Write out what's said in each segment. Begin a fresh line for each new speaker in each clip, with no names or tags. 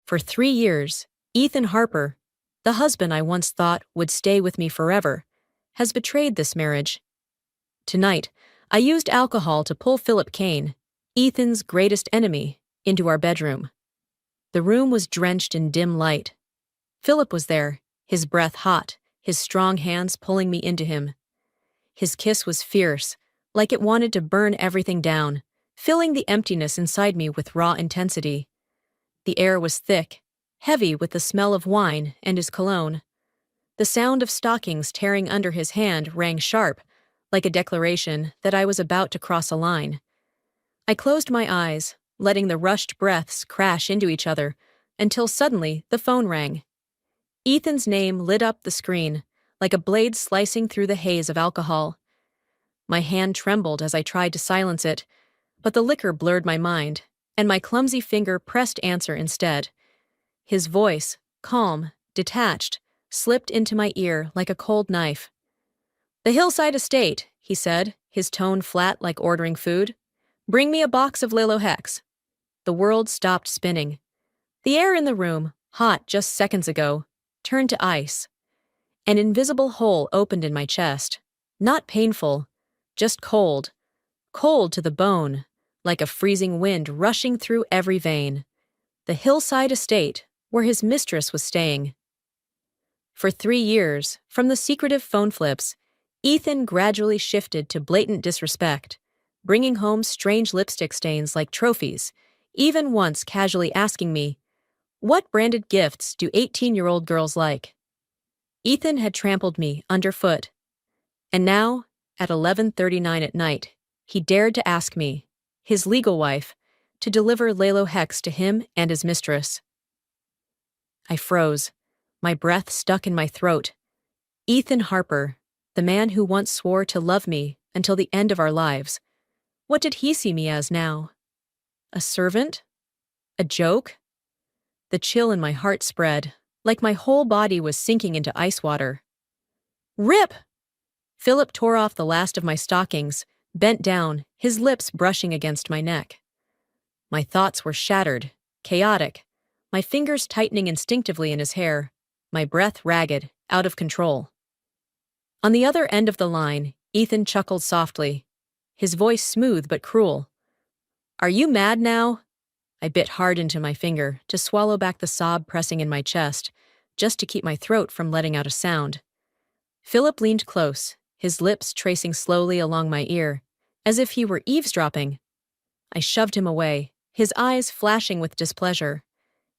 For 3 years, Ethan Harper, the husband I once thought would stay with me forever, has betrayed this marriage. Tonight, I used alcohol to pull Philip Kane, Ethan's greatest enemy, into our bedroom. The room was drenched in dim light. Philip was there, his breath hot, his strong hands pulling me into him. His kiss was fierce, like it wanted to burn everything down, filling the emptiness inside me with raw intensity. The air was thick, heavy with the smell of wine and his cologne. The sound of stockings tearing under his hand rang sharp, like a declaration that I was about to cross a line. I closed my eyes, letting the rushed breaths crash into each other, until suddenly the phone rang. Ethan's name lit up the screen, like a blade slicing through the haze of alcohol. My hand trembled as I tried to silence it, but the liquor blurred my mind, and my clumsy finger pressed answer instead. His voice, calm, detached, slipped into my ear like a cold knife. "The Hillside Estate," he said, his tone flat like ordering food. "Bring me a box of Lilo Hex." The world stopped spinning. The air in the room, hot just seconds ago, turned to ice. An invisible hole opened in my chest. Not painful, just cold. Cold to the bone, like a freezing wind rushing through every vein. The Hillside Estate, where his mistress was staying. For 3 years, from the secretive phone flips, Ethan gradually shifted to blatant disrespect, bringing home strange lipstick stains like trophies, even once casually asking me, "What branded gifts do 18-year-old girls like?" Ethan had trampled me underfoot. And now, at 11:39 at night, he dared to ask me, his legal wife, to deliver Lalo Hex to him and his mistress. I froze, my breath stuck in my throat. Ethan Harper, the man who once swore to love me until the end of our lives. What did he see me as now? A servant? A joke? The chill in my heart spread, like my whole body was sinking into ice water. "Rip!" Philip tore off the last of my stockings, bent down, his lips brushing against my neck. My thoughts were shattered, chaotic, my fingers tightening instinctively in his hair, my breath ragged, out of control. On the other end of the line, Ethan chuckled softly, his voice smooth but cruel. "Are you mad now?" I bit hard into my finger to swallow back the sob pressing in my chest, just to keep my throat from letting out a sound. Philip leaned close, his lips tracing slowly along my ear, as if he were eavesdropping. I shoved him away, his eyes flashing with displeasure.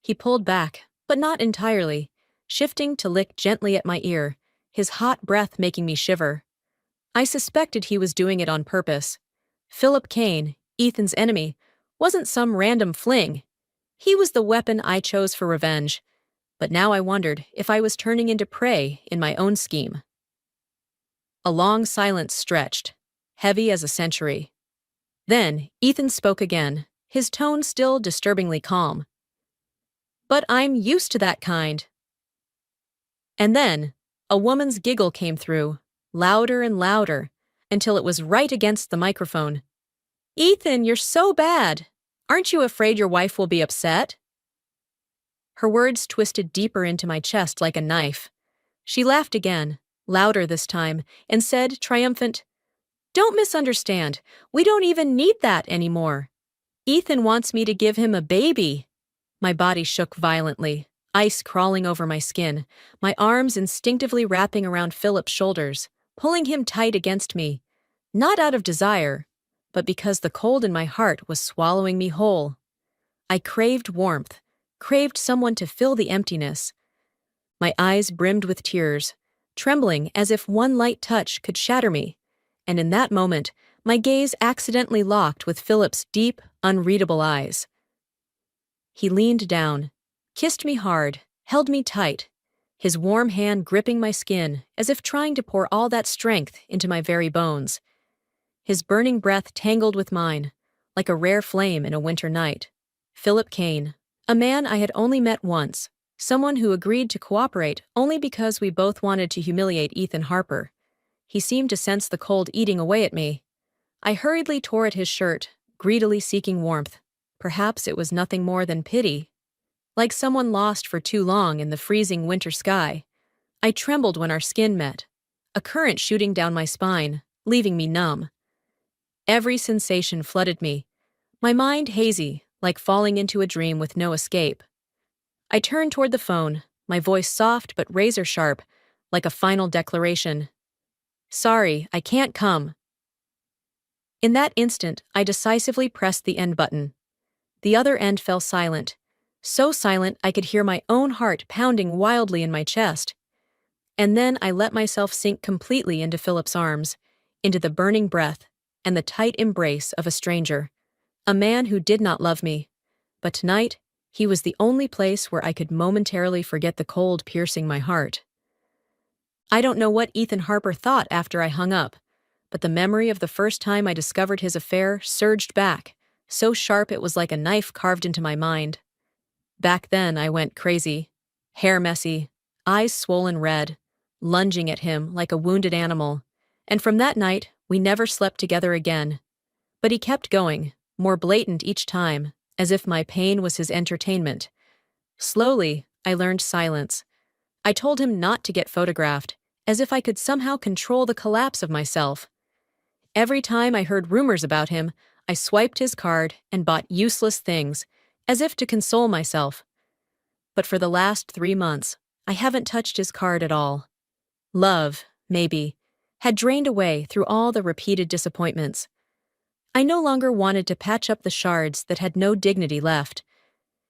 He pulled back, but not entirely, shifting to lick gently at my ear, his hot breath making me shiver. I suspected he was doing it on purpose. Philip Kane, Ethan's enemy, wasn't some random fling. He was the weapon I chose for revenge, but now I wondered if I was turning into prey in my own scheme. A long silence stretched, heavy as a century. Then Ethan spoke again, his tone still disturbingly calm. "But I'm used to that kind." And then, a woman's giggle came through, louder and louder, until it was right against the microphone. "Ethan, you're so bad. Aren't you afraid your wife will be upset?" Her words twisted deeper into my chest like a knife. She laughed again, louder this time, and said, triumphant, "Don't misunderstand. We don't even need that anymore. Ethan wants me to give him a baby." My body shook violently, ice crawling over my skin, my arms instinctively wrapping around Philip's shoulders, pulling him tight against me, not out of desire, but because the cold in my heart was swallowing me whole. I craved warmth, craved someone to fill the emptiness. My eyes brimmed with tears, trembling as if one light touch could shatter me, and in that moment, my gaze accidentally locked with Philip's deep, unreadable eyes. He leaned down, kissed me hard, held me tight, his warm hand gripping my skin as if trying to pour all that strength into my very bones. His burning breath tangled with mine, like a rare flame in a winter night. Philip Kane, a man I had only met once, someone who agreed to cooperate only because we both wanted to humiliate Ethan Harper. He seemed to sense the cold eating away at me. I hurriedly tore at his shirt, greedily seeking warmth. Perhaps it was nothing more than pity. like someone lost for too long in the freezing winter sky. I trembled when our skin met, a current shooting down my spine, leaving me numb. Every sensation flooded me, my mind hazy, like falling into a dream with no escape. I turned toward the phone, my voice soft but razor-sharp, like a final declaration. "Sorry, I can't come." In that instant, I decisively pressed the end button. The other end fell silent, so silent I could hear my own heart pounding wildly in my chest. And then I let myself sink completely into Philip's arms, into the burning breath and the tight embrace of a stranger, a man who did not love me. But tonight, he was the only place where I could momentarily forget the cold piercing my heart. I don't know what Ethan Harper thought after I hung up, but the memory of the first time I discovered his affair surged back, so sharp it was like a knife carved into my mind. Back then, I went crazy, hair messy, eyes swollen red, lunging at him like a wounded animal, and from that night, we never slept together again. But he kept going, more blatant each time, as if my pain was his entertainment. Slowly, I learned silence. I told him not to get photographed, as if I could somehow control the collapse of myself. Every time I heard rumors about him, I swiped his card and bought useless things, as if to console myself. But for the last 3 months, I haven't touched his card at all. Love, maybe, had drained away through all the repeated disappointments. I no longer wanted to patch up the shards that had no dignity left.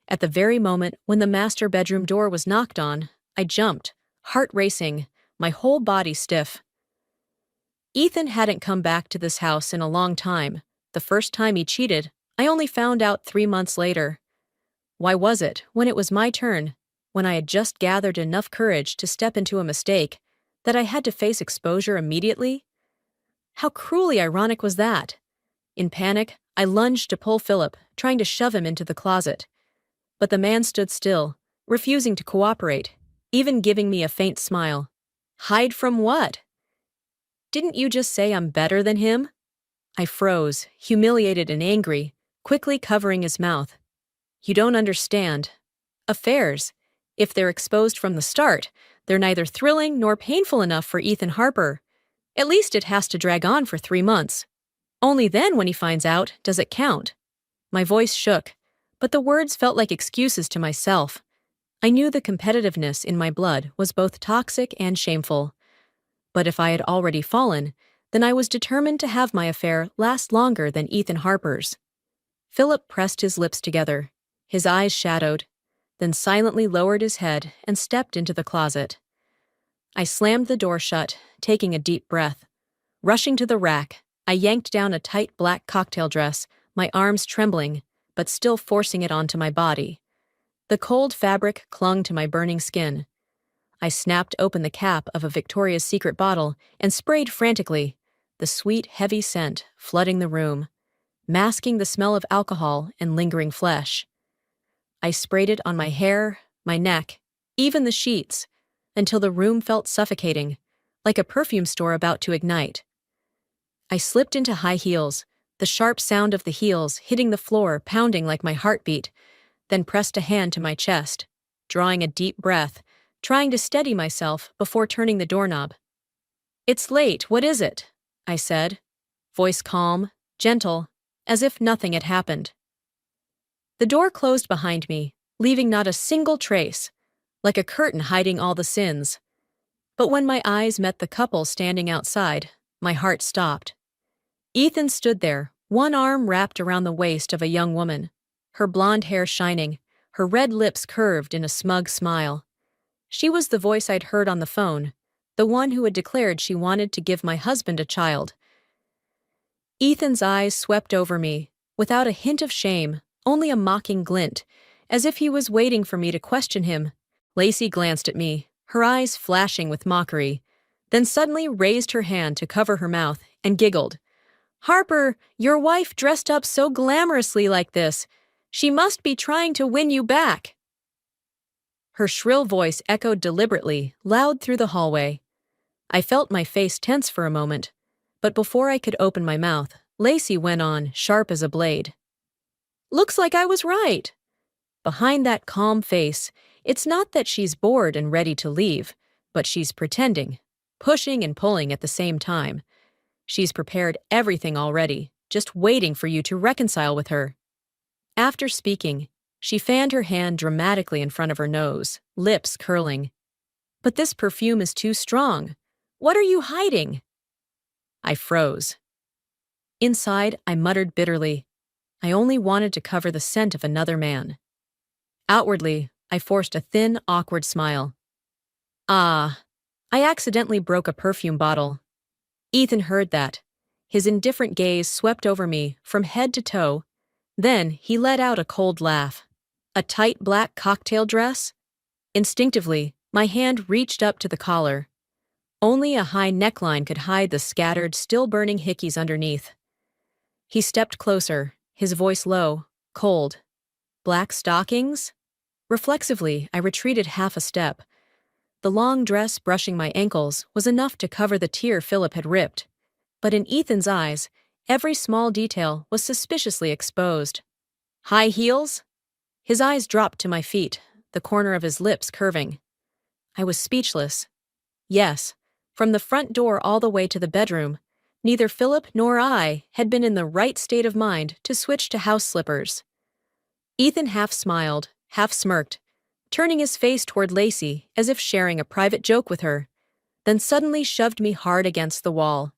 At the very moment when the master bedroom door was knocked on, I jumped, heart racing, my whole body stiff. Ethan hadn't come back to this house in a long time. The first time he cheated, I only found out 3 months later. Why was it, when it was my turn, when I had just gathered enough courage to step into a mistake, that I had to face exposure immediately? How cruelly ironic was that? In panic, I lunged to pull Philip, trying to shove him into the closet. But the man stood still, refusing to cooperate, even giving me a faint smile. Hide from what? Didn't you just say I'm better than him? I froze, humiliated and angry, quickly covering his mouth. You don't understand. Affairs, if they're exposed from the start, they're neither thrilling nor painful enough for Ethan Harper. At least it has to drag on for 3 months. Only then, when he finds out, does it count. My voice shook, but the words felt like excuses to myself. I knew the competitiveness in my blood was both toxic and shameful. But if I had already fallen, then I was determined to have my affair last longer than Ethan Harper's. Philip pressed his lips together, his eyes shadowed, then silently lowered his head and stepped into the closet. I slammed the door shut, taking a deep breath. Rushing to the rack, I yanked down a tight black cocktail dress, my arms trembling, but still forcing it onto my body. The cold fabric clung to my burning skin. I snapped open the cap of a Victoria's Secret bottle and sprayed frantically, the sweet, heavy scent flooding the room, masking the smell of alcohol and lingering flesh. I sprayed it on my hair, my neck, even the sheets, until the room felt suffocating, like a perfume store about to ignite. I slipped into high heels, the sharp sound of the heels hitting the floor pounding like my heartbeat, then pressed a hand to my chest, drawing a deep breath, trying to steady myself before turning the doorknob. "It's late, what is it?" I said, voice calm, gentle, as if nothing had happened. The door closed behind me, leaving not a single trace, like a curtain hiding all the sins. But when my eyes met the couple standing outside, my heart stopped. Ethan stood there, one arm wrapped around the waist of a young woman, her blonde hair shining, her red lips curved in a smug smile. She was the voice I'd heard on the phone, the one who had declared she wanted to give my husband a child. Ethan's eyes swept over me, without a hint of shame, only a mocking glint, as if he was waiting for me to question him. Lacey glanced at me, her eyes flashing with mockery, then suddenly raised her hand to cover her mouth and giggled. "Harper, your wife dressed up so glamorously like this. She must be trying to win you back." Her shrill voice echoed deliberately, loud through the hallway. I felt my face tense for a moment, but before I could open my mouth, Lacey went on, sharp as a blade. "Looks like I was right. Behind that calm face, it's not that she's bored and ready to leave, but she's pretending, pushing and pulling at the same time. She's prepared everything already, just waiting for you to reconcile with her. After speaking, she fanned her hand dramatically in front of her nose, lips curling. But this perfume is too strong. What are you hiding? I froze. Inside, I muttered bitterly. I only wanted to cover the scent of another man. Outwardly, I forced a thin, awkward smile. Ah, I accidentally broke a perfume bottle. Ethan heard that. His indifferent gaze swept over me from head to toe. Then he let out a cold laugh. A tight black cocktail dress? Instinctively, my hand reached up to the collar. Only a high neckline could hide the scattered, still-burning hickeys underneath. He stepped closer, his voice low, cold. Black stockings? Reflexively, I retreated half a step. The long dress brushing my ankles was enough to cover the tear Philip had ripped. But in Ethan's eyes, every small detail was suspiciously exposed. High heels? His eyes dropped to my feet, the corner of his lips curving. I was speechless. Yes, from the front door all the way to the bedroom, neither Philip nor I had been in the right state of mind to switch to house slippers. Ethan half smiled, half smirked, turning his face toward Lacey as if sharing a private joke with her, then suddenly shoved me hard against the wall.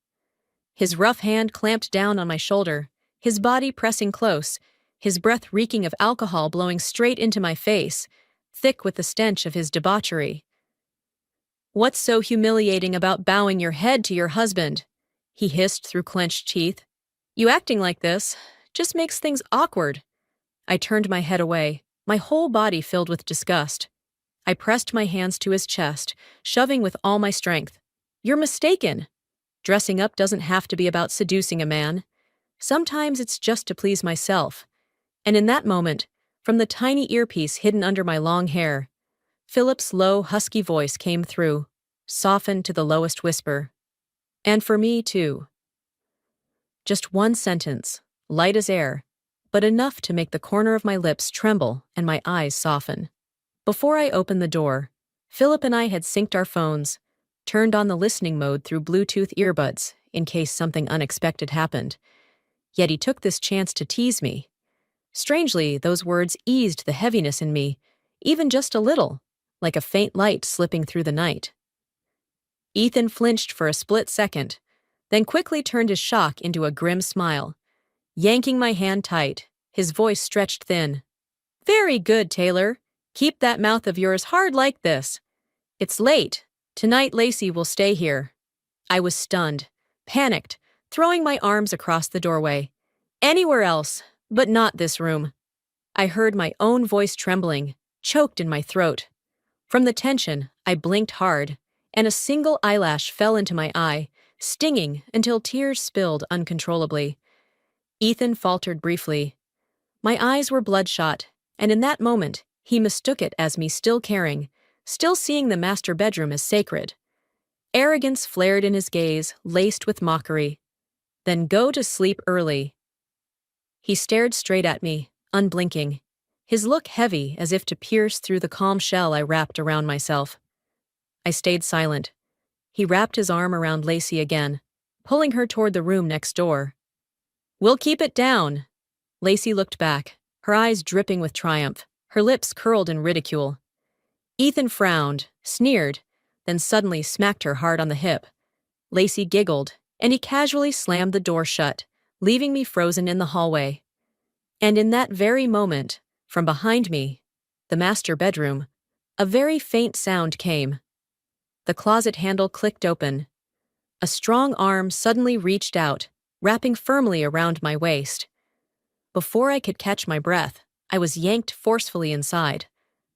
His rough hand clamped down on my shoulder, his body pressing close, his breath reeking of alcohol blowing straight into my face, thick with the stench of his debauchery. "What's so humiliating about bowing your head to your husband?" he hissed through clenched teeth. "You acting like this just makes things awkward." I turned my head away, my whole body filled with disgust. I pressed my hands to his chest, shoving with all my strength. "You're mistaken. Dressing up doesn't have to be about seducing a man. Sometimes it's just to please myself." And in that moment, from the tiny earpiece hidden under my long hair, Philip's low, husky voice came through, softened to the lowest whisper. "And for me, too." Just one sentence, light as air, but enough to make the corner of my lips tremble and my eyes soften. Before I opened the door, Philip and I had synced our phones, turned on the listening mode through Bluetooth earbuds in case something unexpected happened. Yet he took this chance to tease me. Strangely, those words eased the heaviness in me, even just a little, like a faint light slipping through the night. Ethan flinched for a split second, then quickly turned his shock into a grim smile. Yanking my hand tight, his voice stretched thin. "Very good, Taylor. Keep that mouth of yours hard like this. It's late. Tonight Lacey will stay here." I was stunned, panicked, throwing my arms across the doorway. Anywhere else, but not this room. I heard my own voice trembling, choked in my throat. From the tension, I blinked hard, and a single eyelash fell into my eye, stinging until tears spilled uncontrollably. Ethan faltered briefly. My eyes were bloodshot, and in that moment, he mistook it as me still caring, still seeing the master bedroom as sacred. Arrogance flared in his gaze, laced with mockery. "Then go to sleep early." He stared straight at me, unblinking, his look heavy as if to pierce through the calm shell I wrapped around myself. I stayed silent. He wrapped his arm around Lacey again, pulling her toward the room next door. "We'll keep it down." Lacey looked back, her eyes dripping with triumph, her lips curled in ridicule. Ethan frowned, sneered, then suddenly smacked her hard on the hip. Lacey giggled, and he casually slammed the door shut, leaving me frozen in the hallway. And in that very moment, from behind me, the master bedroom, a very faint sound came. The closet handle clicked open. A strong arm suddenly reached out, wrapping firmly around my waist. Before I could catch my breath, I was yanked forcefully inside,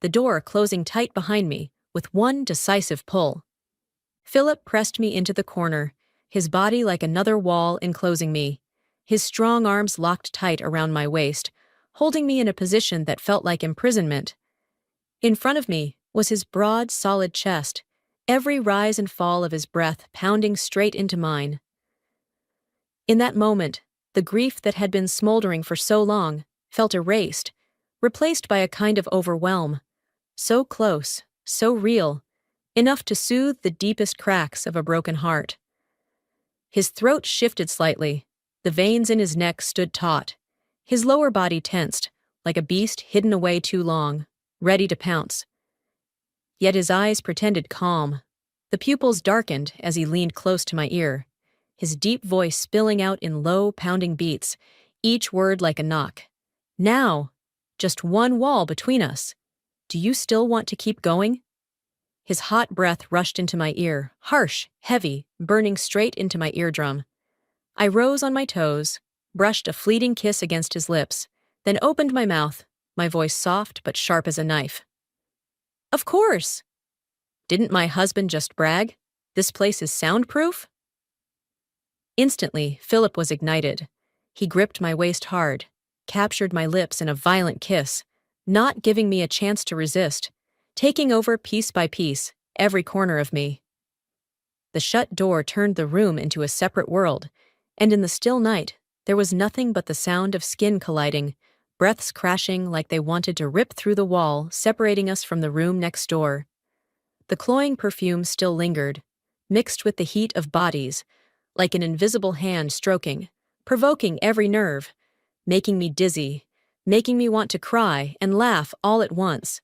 the door closing tight behind me with one decisive pull. Philip pressed me into the corner, his body like another wall enclosing me, his strong arms locked tight around my waist, holding me in a position that felt like imprisonment. In front of me was his broad, solid chest, every rise and fall of his breath pounding straight into mine. In that moment, the grief that had been smoldering for so long felt erased, replaced by a kind of overwhelm. So close, so real, enough to soothe the deepest cracks of a broken heart. His throat shifted slightly. The veins in his neck stood taut. His lower body tensed, like a beast hidden away too long, ready to pounce. Yet his eyes pretended calm. The pupils darkened as he leaned close to my ear, his deep voice spilling out in low, pounding beats, each word like a knock. Now, just one wall between us. Do you still want to keep going? His hot breath rushed into my ear, harsh, heavy, burning straight into my eardrum. I rose on my toes, brushed a fleeting kiss against his lips, then opened my mouth, my voice soft but sharp as a knife. Of course! Didn't my husband just brag? This place is soundproof? Instantly, Philip was ignited. He gripped my waist hard, captured my lips in a violent kiss, not giving me a chance to resist, taking over piece by piece, every corner of me. The shut door turned the room into a separate world, and in the still night, there was nothing but the sound of skin colliding, breaths crashing like they wanted to rip through the wall, separating us from the room next door. The cloying perfume still lingered, mixed with the heat of bodies, like an invisible hand stroking, provoking every nerve, making me dizzy, making me want to cry and laugh all at once.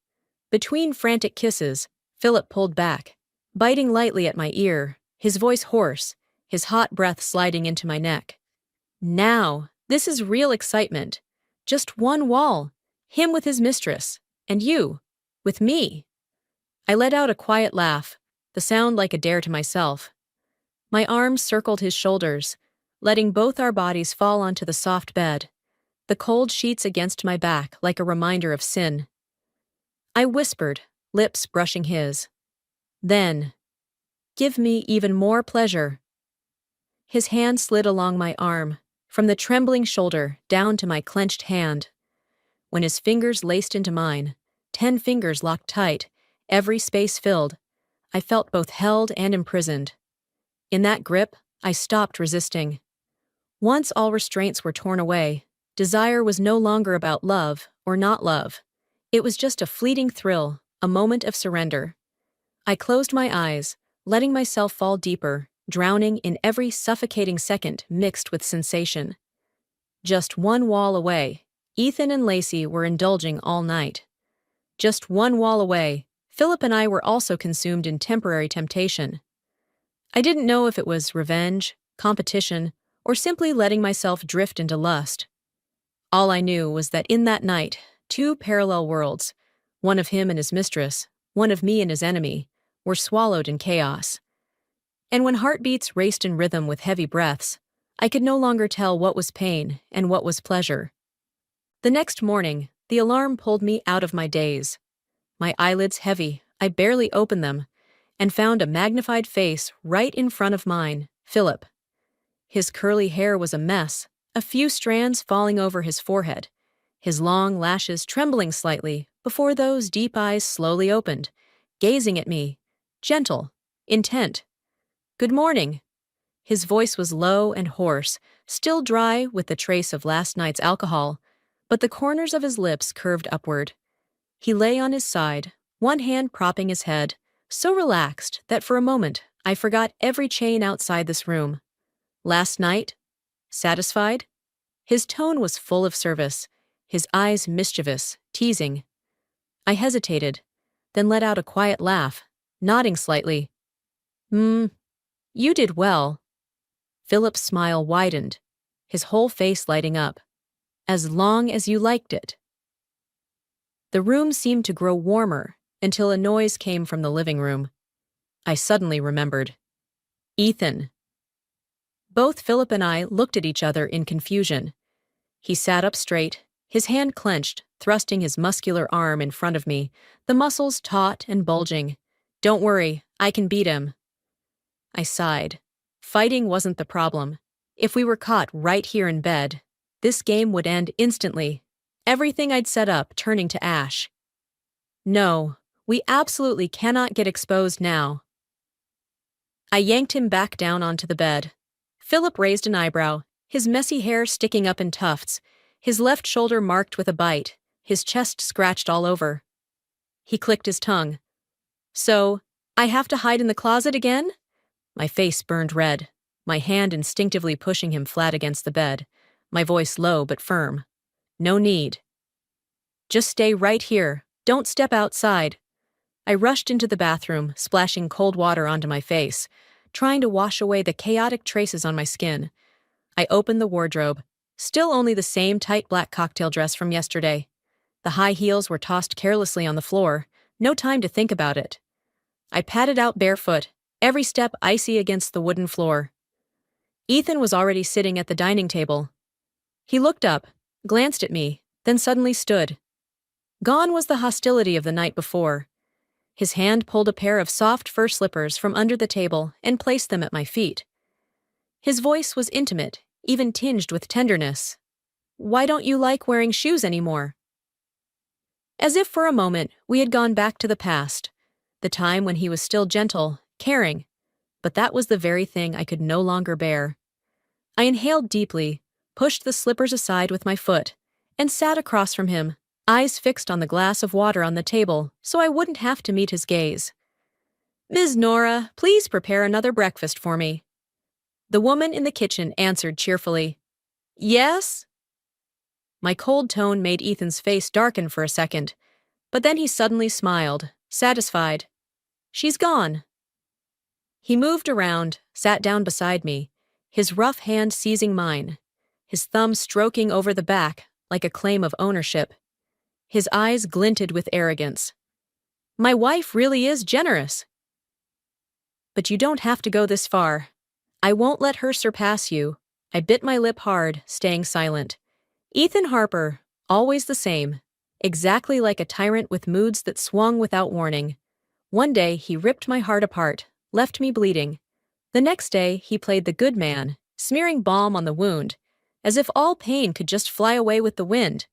Between frantic kisses, Philip pulled back, biting lightly at my ear, his voice hoarse, his hot breath sliding into my neck. Now, this is real excitement. Just one wall, him with his mistress, and you, with me. I let out a quiet laugh, the sound like a dare to myself. My arms circled his shoulders, letting both our bodies fall onto the soft bed, the cold sheets against my back like a reminder of sin. I whispered, lips brushing his. Then, give me even more pleasure. His hand slid along my arm, from the trembling shoulder down to my clenched hand. When his fingers laced into mine, 10 fingers locked tight, every space filled, I felt both held and imprisoned. In that grip, I stopped resisting. Once all restraints were torn away, desire was no longer about love or not love. It was just a fleeting thrill, a moment of surrender. I closed my eyes, letting myself fall deeper, drowning in every suffocating second mixed with sensation. Just one wall away, Ethan and Lacey were indulging all night. Just one wall away, Philip and I were also consumed in temporary temptation. I didn't know if it was revenge, competition, or simply letting myself drift into lust. All I knew was that in that night, 2 parallel worlds, one of him and his mistress, one of me and his enemy, were swallowed in chaos. And when heartbeats raced in rhythm with heavy breaths, I could no longer tell what was pain and what was pleasure. The next morning, the alarm pulled me out of my daze. My eyelids heavy, I barely opened them, and found a magnified face right in front of mine, Philip. His curly hair was a mess, a few strands falling over his forehead, his long lashes trembling slightly before those deep eyes slowly opened, gazing at me, gentle, intent. Good morning. His voice was low and hoarse, still dry with the trace of last night's alcohol, but the corners of his lips curved upward. He lay on his side, one hand propping his head, so relaxed that for a moment I forgot every chain outside this room. Last night? Satisfied? His tone was full of service, his eyes mischievous, teasing. I hesitated, then let out a quiet laugh, nodding slightly. You did well. Philip's smile widened, his whole face lighting up. As long as you liked it. The room seemed to grow warmer until a noise came from the living room. I suddenly remembered. Ethan. Both Philip and I looked at each other in confusion. He sat up straight, his hand clenched, thrusting his muscular arm in front of me, the muscles taut and bulging. Don't worry, I can beat him. I sighed. Fighting wasn't the problem. If we were caught right here in bed, this game would end instantly, everything I'd set up turning to ash. No, we absolutely cannot get exposed now. I yanked him back down onto the bed. Philip raised an eyebrow, his messy hair sticking up in tufts, his left shoulder marked with a bite, his chest scratched all over. He clicked his tongue. So, I have to hide in the closet again? My face burned red, my hand instinctively pushing him flat against the bed, my voice low but firm. No need. Just stay right here. Don't step outside. I rushed into the bathroom, splashing cold water onto my face, trying to wash away the chaotic traces on my skin. I opened the wardrobe, still only the same tight black cocktail dress from yesterday. The high heels were tossed carelessly on the floor, no time to think about it. I padded out barefoot, every step icy against the wooden floor. Ethan was already sitting at the dining table. He looked up, glanced at me, then suddenly stood. Gone was the hostility of the night before. His hand pulled a pair of soft fur slippers from under the table and placed them at my feet. His voice was intimate, even tinged with tenderness. Why don't you like wearing shoes anymore? As if for a moment we had gone back to the past, the time when he was still gentle, caring, but that was the very thing I could no longer bear. I inhaled deeply, pushed the slippers aside with my foot, and sat across from him, eyes fixed on the glass of water on the table so I wouldn't have to meet his gaze. Ms. Nora, please prepare another breakfast for me. The woman in the kitchen answered cheerfully. Yes? My cold tone made Ethan's face darken for a second, but then he suddenly smiled, satisfied. She's gone. He moved around, sat down beside me, his rough hand seizing mine, his thumb stroking over the back like a claim of ownership. His eyes glinted with arrogance. My wife really is generous. But you don't have to go this far. I won't let her surpass you. I bit my lip hard, staying silent. Ethan Harper, always the same, exactly like a tyrant with moods that swung without warning. One day he ripped my heart apart, left me bleeding. The next day he played the good man, smearing balm on the wound, as if all pain could just fly away with the wind.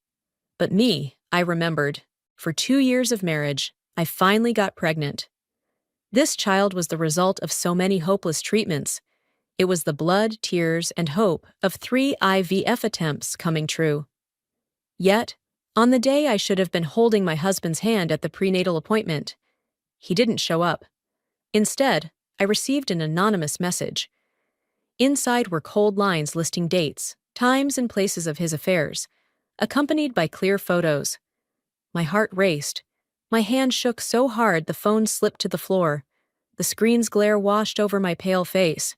But me, I remembered. For 2 years of marriage, I finally got pregnant. This child was the result of so many hopeless treatments. It was the blood, tears, and hope of 3 IVF attempts coming true. Yet, on the day I should have been holding my husband's hand at the prenatal appointment, he didn't show up. Instead, I received an anonymous message. Inside were cold lines listing dates, times, and places of his affairs, accompanied by clear photos. My heart raced. My hand shook so hard the phone slipped to the floor. The screen's glare washed over my pale face.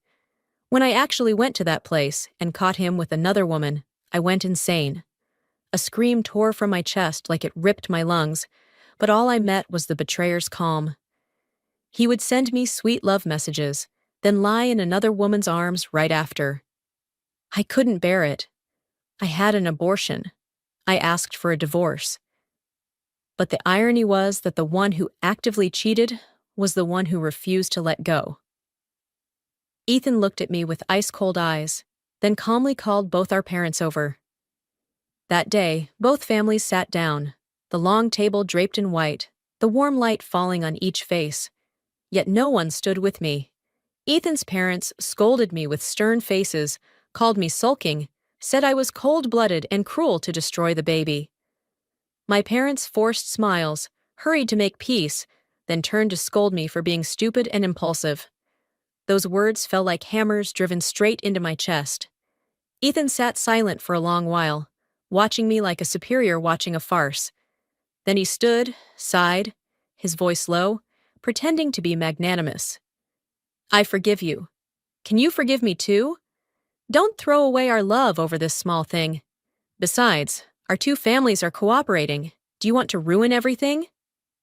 When I actually went to that place and caught him with another woman, I went insane. A scream tore from my chest like it ripped my lungs, but all I met was the betrayer's calm. He would send me sweet love messages, then lie in another woman's arms right after. I couldn't bear it. I had an abortion. I asked for a divorce. But the irony was that the one who actively cheated was the one who refused to let go. Ethan looked at me with ice-cold eyes, then calmly called both our parents over. That day, both families sat down, the long table draped in white, the warm light falling on each face. Yet no one stood with me. Ethan's parents scolded me with stern faces, called me sulking, said I was cold-blooded and cruel to destroy the baby. My parents forced smiles, hurried to make peace, then turned to scold me for being stupid and impulsive. Those words fell like hammers driven straight into my chest. Ethan sat silent for a long while, watching me like a superior watching a farce. Then he stood, sighed, his voice low, pretending to be magnanimous. I forgive you. Can you forgive me too? Don't throw away our love over this small thing. Besides, our 2 families are cooperating. Do you want to ruin everything?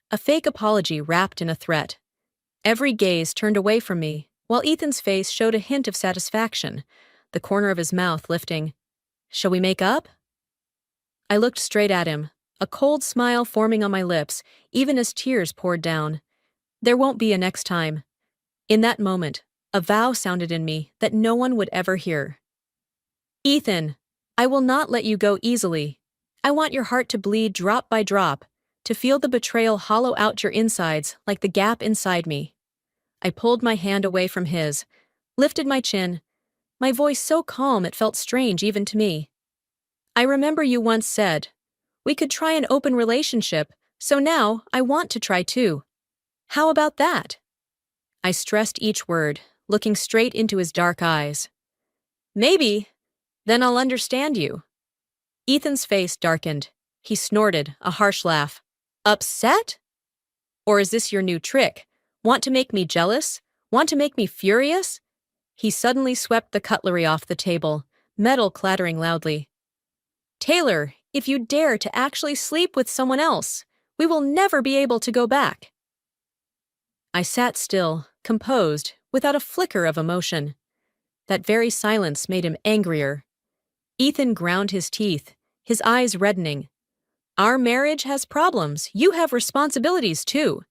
A fake apology wrapped in a threat. Every gaze turned away from me, while Ethan's face showed a hint of satisfaction, the corner of his mouth lifting. Shall we make up? I looked straight at him, a cold smile forming on my lips, even as tears poured down. There won't be a next time. In that moment, a vow sounded in me that no one would ever hear. Ethan, I will not let you go easily. I want your heart to bleed drop by drop, to feel the betrayal hollow out your insides like the gap inside me. I pulled my hand away from his, lifted my chin, my voice so calm it felt strange even to me. I remember you once said, We could try an open relationship, so now I want to try too. How about that? I stressed each word, looking straight into his dark eyes. Maybe. Then I'll understand you. Ethan's face darkened. He snorted, a harsh laugh. Upset? Or is this your new trick? Want to make me jealous? Want to make me furious? He suddenly swept the cutlery off the table, metal clattering loudly. Taylor, if you dare to actually sleep with someone else, we will never be able to go back. I sat still, composed, without a flicker of emotion. That very silence made him angrier. Ethan ground his teeth, his eyes reddening. Our marriage has problems. You have responsibilities too.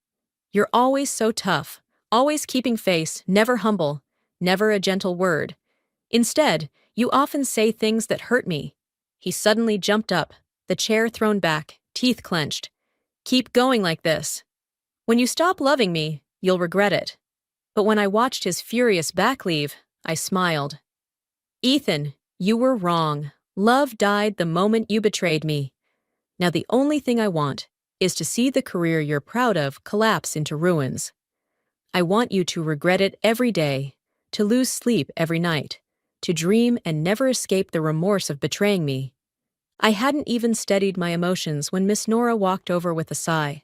You're always so tough, always keeping face, never humble, never a gentle word. Instead, you often say things that hurt me. He suddenly jumped up, the chair thrown back, teeth clenched. Keep going like this. When you stop loving me, you'll regret it. But when I watched his furious back leave, I smiled. Ethan, you were wrong. Love died the moment you betrayed me. Now the only thing I want is to see the career you're proud of collapse into ruins. I want you to regret it every day, to lose sleep every night, to dream and never escape the remorse of betraying me. I hadn't even steadied my emotions when Miss Nora walked over with a sigh.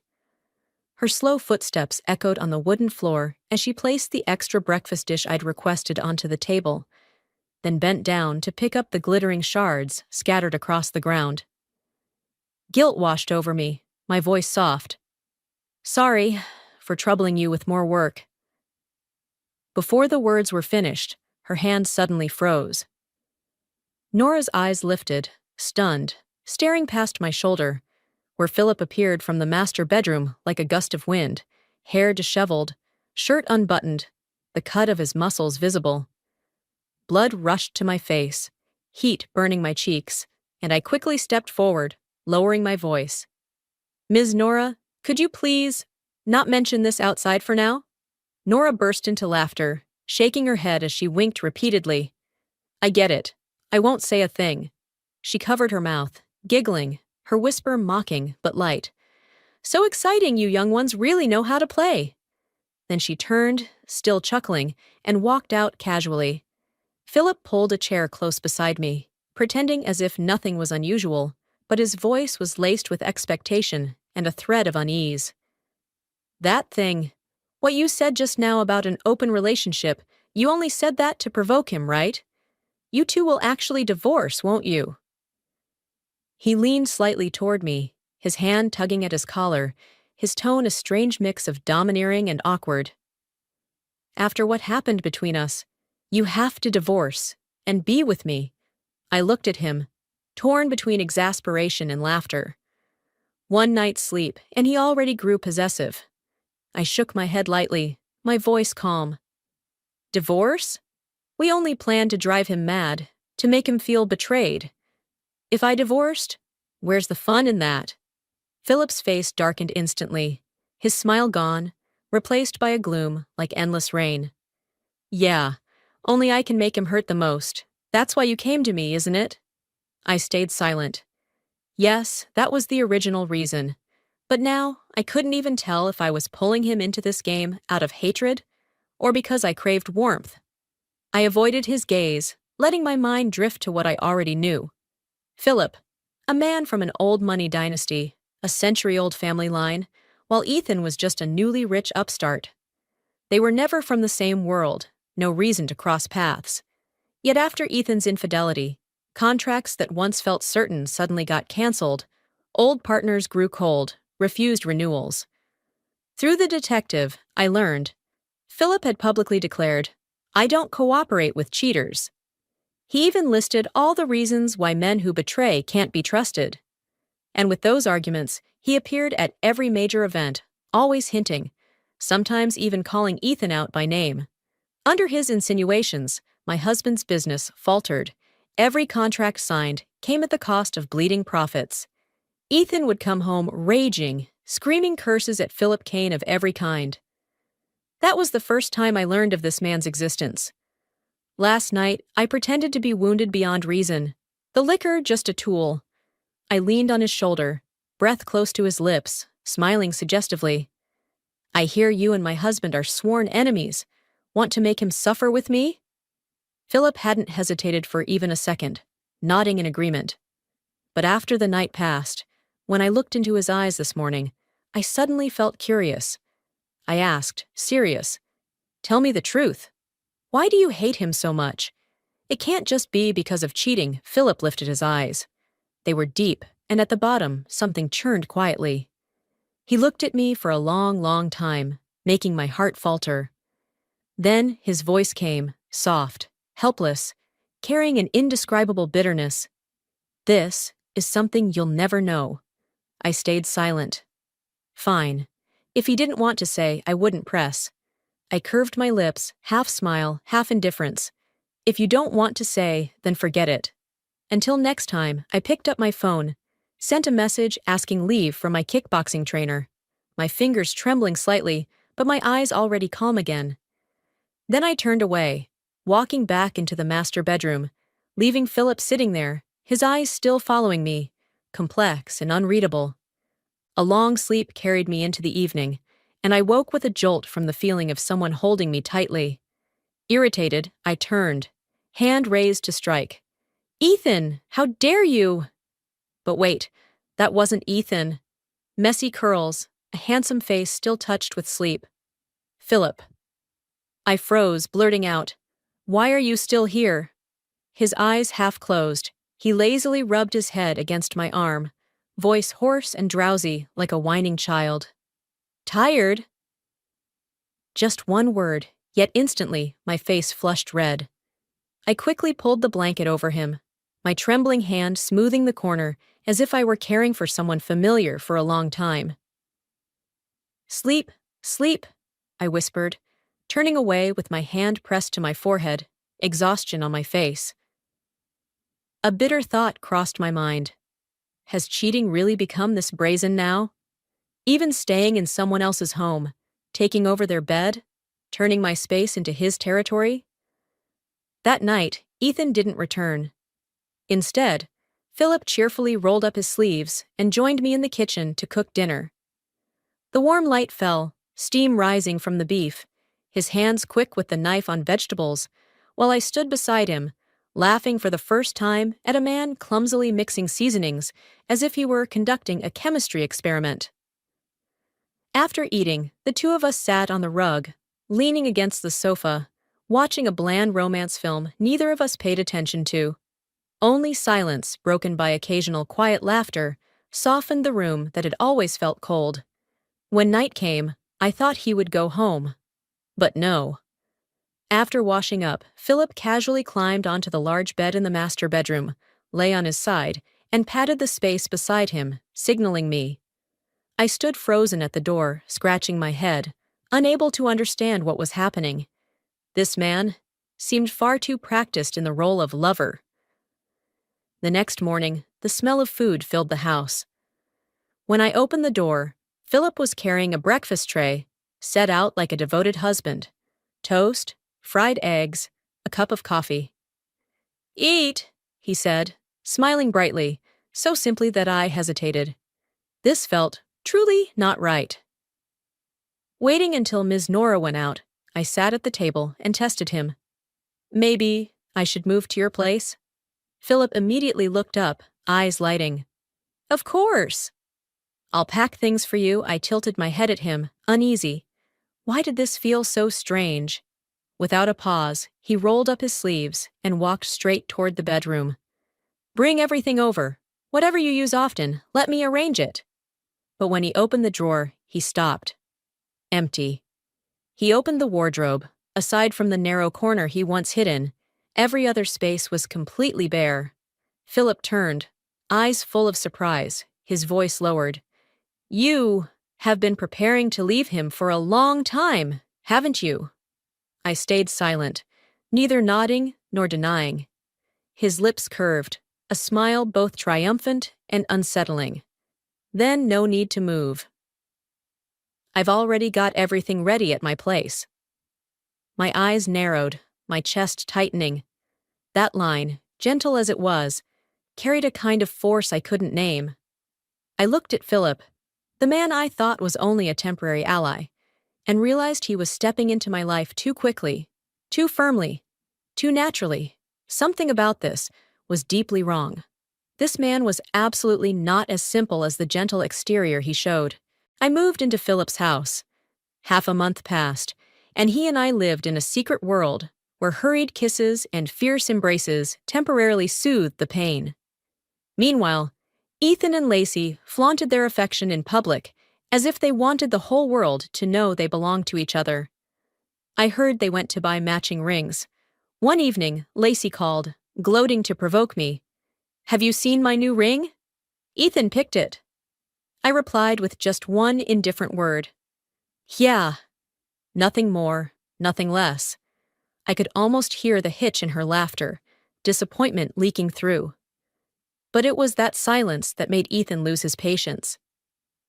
Her slow footsteps echoed on the wooden floor as she placed the extra breakfast dish I'd requested onto the table, then bent down to pick up the glittering shards scattered across the ground. Guilt washed over me, my voice soft. Sorry for troubling you with more work. Before the words were finished, her hand suddenly froze. Nora's eyes lifted, stunned, staring past my shoulder, where Philip appeared from the master bedroom like a gust of wind, hair disheveled, shirt unbuttoned, the cut of his muscles visible. Blood rushed to my face, heat burning my cheeks, and I quickly stepped forward, lowering my voice. Ms. Nora, could you please not mention this outside for now? Nora burst into laughter, shaking her head as she winked repeatedly. I get it. I won't say a thing. She covered her mouth, giggling, her whisper mocking but light. So exciting, you young ones really know how to play. Then she turned, still chuckling, and walked out casually. Philip pulled a chair close beside me, pretending as if nothing was unusual, but his voice was laced with expectation and a thread of unease. That thing, what you said just now about an open relationship, you only said that to provoke him, right? You two will actually divorce, won't you? He leaned slightly toward me, his hand tugging at his collar, his tone a strange mix of domineering and awkward. After what happened between us, you have to divorce and be with me. I looked at him, torn between exasperation and laughter. One night's sleep, and he already grew possessive. I shook my head lightly, my voice calm. Divorce? We only planned to drive him mad, to make him feel betrayed. If I divorced, where's the fun in that? Philip's face darkened instantly, his smile gone, replaced by a gloom like endless rain. Yeah, only I can make him hurt the most. That's why you came to me, isn't it? I stayed silent. Yes, that was the original reason. But now, I couldn't even tell if I was pulling him into this game out of hatred or because I craved warmth. I avoided his gaze, letting my mind drift to what I already knew. Philip, a man from an old money dynasty, a century-old family line, while Ethan was just a newly rich upstart. They were never from the same world, no reason to cross paths. Yet after Ethan's infidelity, contracts that once felt certain suddenly got canceled, old partners grew cold, refused renewals. Through the detective, I learned, Philip had publicly declared, I don't cooperate with cheaters. He even listed all the reasons why men who betray can't be trusted. And with those arguments, he appeared at every major event, always hinting, sometimes even calling Ethan out by name. Under his insinuations, my husband's business faltered. Every contract signed came at the cost of bleeding profits. Ethan would come home raging, screaming curses at Philip Kane of every kind. That was the first time I learned of this man's existence. Last night, I pretended to be wounded beyond reason. The liquor just a tool. I leaned on his shoulder, breath close to his lips, smiling suggestively. I hear you and my husband are sworn enemies. Want to make him suffer with me? Philip hadn't hesitated for even a second, nodding in agreement. But after the night passed, when I looked into his eyes this morning, I suddenly felt curious. I asked, serious, tell me the truth. Why do you hate him so much? It can't just be because of cheating. Philip lifted his eyes. They were deep, and at the bottom, something churned quietly. He looked at me for a long, long time, making my heart falter. Then his voice came, soft, helpless, carrying an indescribable bitterness. This is something you'll never know. I stayed silent. Fine. If he didn't want to say, I wouldn't press. I curved my lips, half smile, half indifference. If you don't want to say, then forget it. Until next time, I picked up my phone, sent a message asking leave from my kickboxing trainer, my fingers trembling slightly, but my eyes already calm again. Then I turned away, walking back into the master bedroom, leaving Philip sitting there, his eyes still following me, complex and unreadable. A long sleep carried me into the evening, and I woke with a jolt from the feeling of someone holding me tightly. Irritated, I turned, hand raised to strike. Ethan, how dare you? But wait, that wasn't Ethan. Messy curls, a handsome face still touched with sleep. Philip. I froze, blurting out, Why are you still here? His eyes half closed. He lazily rubbed his head against my arm, voice hoarse and drowsy like a whining child. Tired? Just one word, yet instantly my face flushed red. I quickly pulled the blanket over him, my trembling hand smoothing the corner as if I were caring for someone familiar for a long time. Sleep, sleep, I whispered, turning away with my hand pressed to my forehead, exhaustion on my face. A bitter thought crossed my mind. Has cheating really become this brazen now? Even staying in someone else's home, taking over their bed, turning my space into his territory? That night, Ethan didn't return. Instead, Philip cheerfully rolled up his sleeves and joined me in the kitchen to cook dinner. The warm light fell, steam rising from the beef, his hands quick with the knife on vegetables, while I stood beside him, laughing for the first time at a man clumsily mixing seasonings as if he were conducting a chemistry experiment. After eating, the two of us sat on the rug, leaning against the sofa, watching a bland romance film neither of us paid attention to. Only silence, broken by occasional quiet laughter, softened the room that had always felt cold. When night came, I thought he would go home. But no. After washing up, Philip casually climbed onto the large bed in the master bedroom, lay on his side, and patted the space beside him, signaling me. I stood frozen at the door, scratching my head, unable to understand what was happening. This man seemed far too practiced in the role of lover. The next morning, the smell of food filled the house. When I opened the door, Philip was carrying a breakfast tray, set out like a devoted husband. Toast, fried eggs, a cup of coffee. Eat, he said, smiling brightly, so simply that I hesitated. This felt truly not right. Waiting until Ms. Nora went out, I sat at the table and tested him. Maybe I should move to your place? Philip immediately looked up, eyes lighting. Of course. I'll pack things for you. I tilted my head at him, uneasy. Why did this feel so strange? Without a pause, he rolled up his sleeves and walked straight toward the bedroom. Bring everything over. Whatever you use often, let me arrange it. But when he opened the drawer, he stopped. Empty. He opened the wardrobe. Aside from the narrow corner he once hid in, every other space was completely bare. Philip turned, eyes full of surprise, his voice lowered. You have been preparing to leave him for a long time, haven't you? I stayed silent, neither nodding nor denying. His lips curved, a smile both triumphant and unsettling. Then no need to move. I've already got everything ready at my place. My eyes narrowed, my chest tightening. That line, gentle as it was, carried a kind of force I couldn't name. I looked at Philip, the man I thought was only a temporary ally, and realized he was stepping into my life too quickly, too firmly, too naturally. Something about this was deeply wrong. This man was absolutely not as simple as the gentle exterior he showed. I moved into Philip's house. Half a month passed, and he and I lived in a secret world where hurried kisses and fierce embraces temporarily soothed the pain. Meanwhile, Ethan and Lacey flaunted their affection in public as if they wanted the whole world to know they belonged to each other. I heard they went to buy matching rings. One evening, Lacey called, gloating to provoke me. "Have you seen my new ring?" Ethan picked it. I replied with just one indifferent word. "Yeah." Nothing more, nothing less. I could almost hear the hitch in her laughter, disappointment leaking through. But it was that silence that made Ethan lose his patience.